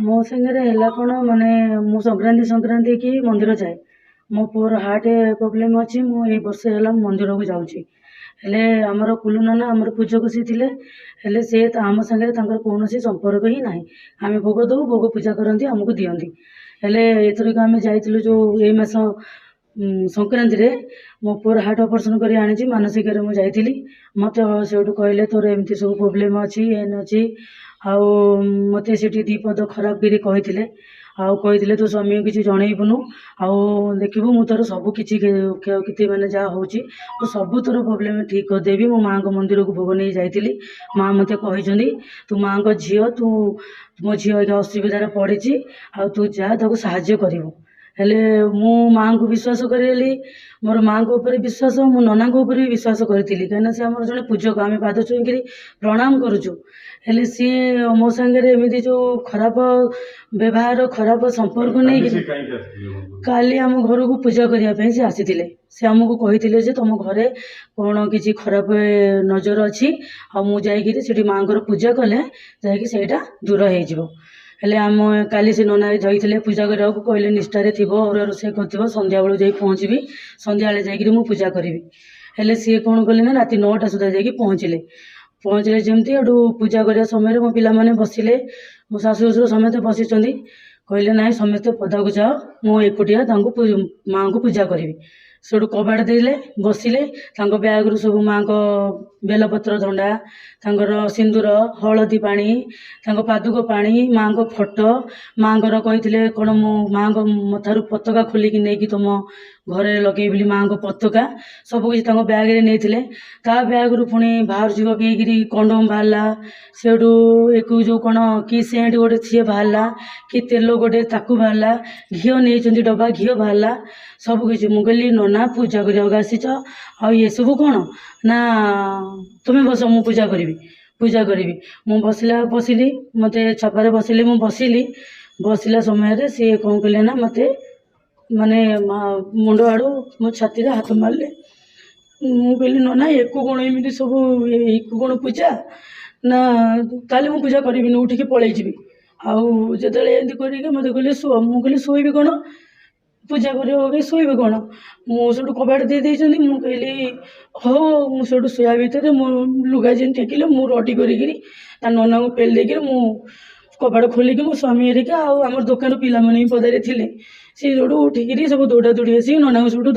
ମୋ ସାଙ୍ଗରେ ହେଲା କ'ଣ ମାନେ ମୁଁ ସଂକ୍ରାନ୍ତି କି ମନ୍ଦିର ଯାଏ। ମୋ ପୁଅର ହାର୍ଟ ପ୍ରୋବ୍ଲେମ୍ ଅଛି। ମୁଁ ଏଇ ବର୍ଷେ ହେଲା ମନ୍ଦିରକୁ ଯାଉଛି। ହେଲେ ଆମର କୁଲୁ ନନା ଆମର ପୂଜକ ସିଏ ଥିଲେ। ହେଲେ ସେ ଆମ ସାଙ୍ଗରେ ତାଙ୍କର କୌଣସି ସମ୍ପର୍କ ହିଁ ନାହିଁ। ଆମେ ଭୋଗ ଦଉ, ଭୋଗ ପୂଜା କରନ୍ତି, ଆମକୁ ଦିଅନ୍ତି। ହେଲେ ଏଥରିକ ଆମେ ଯାଇଥିଲୁ ଯେଉଁ ଏଇ ମାସ ସଂକ୍ରାନ୍ତିରେ ମୋ ପୁଅର ହାର୍ଟ ଅପରେସନ୍ କରି ଆଣିଛି। ମାନସିକରେ ମୁଁ ଯାଇଥିଲି। ମୋତେ ସେଇଠୁ କହିଲେ ତୋର ଏମିତି ସବୁ ପ୍ରୋବ୍ଲେମ୍ ଅଛି, ଏନ୍ ଅଛି। ଆଉ ମୋତେ ସେଠି ଦୁଇ ପଦ ଖରାପ କରି କହିଥିଲେ। ଆଉ କହିଥିଲେ ତୋ ସ୍ୱାମୀକୁ କିଛି ଜଣେଇବୁନୁ। ଆଉ ଦେଖିବୁ ମୁଁ ତୋର ସବୁ କିଛି କ୍ଷୟକ୍ଷତି ମାନେ ଯାହା ହେଉଛି ମୁଁ ସବୁ ତୋର ପ୍ରୋବ୍ଲେମ୍ ଠିକ୍ କରିଦେବି। ମୁଁ ମାଆଙ୍କ ମନ୍ଦିରକୁ ଭୋଗ ନେଇ ଯାଇଥିଲି। ମାଆ ମୋତେ କହିଛନ୍ତି ତୁ ମାଆଙ୍କ ଝିଅ, ତୁ ମୋ ଝିଅ ଏଇକା ଅସୁବିଧାରେ ପଡ଼ିଛି, ଆଉ ତୁ ଯା ତାକୁ ସାହାଯ୍ୟ କରିବୁ। ହେଲେ ମୁଁ ମାଆଙ୍କୁ ବିଶ୍ୱାସ କରିଗଲି। ମୋର ମାଆଙ୍କ ଉପରେ ବିଶ୍ୱାସ, ମୁଁ ନନାଙ୍କ ଉପରେ ବି ବିଶ୍ୱାସ କରିଥିଲି। କାହିଁକିନା ସେ ଆମର ଜଣେ ପୂଜକ, ଆମେ ପାଦ ଛୁଇଁକିରି ପ୍ରଣାମ କରୁଛୁ। ହେଲେ ସିଏ ମୋ ସାଙ୍ଗରେ ଏମିତି ଯେଉଁ ଖରାପ ବ୍ୟବହାର, ଖରାପ ସମ୍ପର୍କ ନେଇକି କାଲି ଆମ ଘରକୁ ପୂଜା କରିବା ପାଇଁ ସେ ଆସିଥିଲେ। ସେ ଆମକୁ କହିଥିଲେ ଯେ ତମ ଘରେ କ'ଣ କିଛି ଖରାପ ନଜର ଅଛି, ଆଉ ମୁଁ ଯାଇକିରି ସେଠି ମାଆଙ୍କର ପୂଜା କଲେ ଯାଇକି ସେଇଟା ଦୂର ହେଇଯିବ। ହେଲେ କାଲି ସେ ନନା ଯାଇଥିଲେ ପୂଜା କରିବାକୁ, କହିଲେ ନିଷ୍ଠାରେ ଥିବ, ଅରୁଆ ରୋଷେଇ କରିଥିବ, ସନ୍ଧ୍ୟାବେଳକୁ ଯାଇ ପହଞ୍ଚିବି, ସନ୍ଧ୍ୟାବେଳେ ଯାଇକିରି ମୁଁ ପୂଜା କରିବି। ହେଲେ ସିଏ କ'ଣ କଲେ ନା ରାତି 9ଟା ସୁଦ୍ଧା ଯାଇକି ପହଞ୍ଚିଲେ ଯେମିତି ଏଠୁ ପୂଜା କରିବା ସମୟରେ ମୋ ପିଲାମାନେ ବସିଲେ, ମୋ ଶାଶୁ ଶ୍ୱଶୁର ସମସ୍ତେ ବସିଛନ୍ତି। କହିଲେ ନାଇଁ ସମସ୍ତେ ପଦାକୁ ଯାଅ, ମୁଁ ଏକୁଟିଆ ତାଙ୍କୁ ମାଆଙ୍କୁ ପୂଜା କରିବି। ସେଠୁ କବାଟ ଦେଲେ, ବସିଲେ। ତାଙ୍କ ବ୍ୟାଗରୁ ସବୁ ମାଆଙ୍କ ବେଲପତ୍ର ଦଣ୍ଡା, ତାଙ୍କର ସିନ୍ଦୁର, ହଳଦୀ ପାଣି, ତାଙ୍କ ପାଦୁକ ପାଣି, ମାଆଙ୍କ ଫଟୋ, ମାଆଙ୍କର କହିଥିଲେ କ'ଣ ମୁଁ ମାଆଙ୍କ ମଥାରୁ ପତାକା ଖୋଲିକି ନେଇକି ତୁମ ଘରେ ଲଗେଇବି ବୋଲି ମାଆଙ୍କ ପତାକା ସବୁକିଛି ତାଙ୍କ ବ୍ୟାଗରେ ନେଇଥିଲେ। ତା ବ୍ୟାଗରୁ ପୁଣି ବାହାରୁଛି ପକେଇକିରି କଣ୍ଡୋମ୍ ବାହାରିଲା। ସେଇଠୁ ଏକୁ ଯେଉଁ କ'ଣ କି ସେଣ୍ଟ ଗୋଟେ ସିଏ ବାହାରିଲା, କି ତେଲ ଗୋଟେ ତାକୁ ବାହାରିଲା, ଘିଅ ନେଇଛନ୍ତି ଡବା, ଘିଅ ବାହାରିଲା, ସବୁକିଛି। ମୁଁ କହିଲି ନନା ପୂଜା କରିବାକୁ ଆସିଛ, ଆଉ ଏସବୁ କ'ଣ ନା ତୁମେ ବସ, ମୁଁ ପୂଜା କରିବି। ମୁଁ ବସିଲି, ମୋତେ ଛପାରେ ବସିଲି, ମୁଁ ବସିଲା ସମୟରେ ସିଏ କ'ଣ କଲେ ନା ମୋତେ ମାନେ ମୁଣ୍ଡ ଆଡ଼ୁ ମୋ ଛାତିରେ ହାତ ମାରିଲେ। ମୁଁ କହିଲି ନନା ୟାକୁ କ'ଣ ଏମିତି ସବୁ, ୟାକୁ କ'ଣ ପୂଜା? ନା ତାହେଲେ ମୁଁ ପୂଜା କରିବିନି, ଉଠିକି ପଳେଇଯିବି। ଆଉ ଯେତେବେଳେ ଏମିତି କରିକି ମୋତେ କହିଲେ ଶୁଅ। ମୁଁ କହିଲି ଶୋଇବି କ'ଣ, ପୂଜା କରିବ କି ଶୋଇବି କ'ଣ? ମୁଁ ସେଇଠୁ କବାଟ ଦେଇଛନ୍ତି। ମୁଁ କହିଲି ହଉ। ମୁଁ ସେଇଠୁ ଶୋଇବା ଭିତରେ ମୋ ଲୁଗା ଯେମିତି ଟେକିଲେ, ମୁଁ ରଡ଼ି କରିକିରି ତା ନନାଙ୍କୁ ପେଲି ଦେଇକିରି ମୁଁ କବାଟ ଖୋଲିକି ମୋ ସ୍ୱାମୀ ହେରିକା ଆଉ ଆମର ଦୋକାନ ପିଲାମାନେ ବି ପଦାରେ ଥିଲେ। ସିଏ ସେଇଠୁ ଉଠିକିରି ସବୁ ଦୌଡ଼ା ଦୌଡ଼ି ଆସିକି ନନାଙ୍କୁ ସେଇଠୁ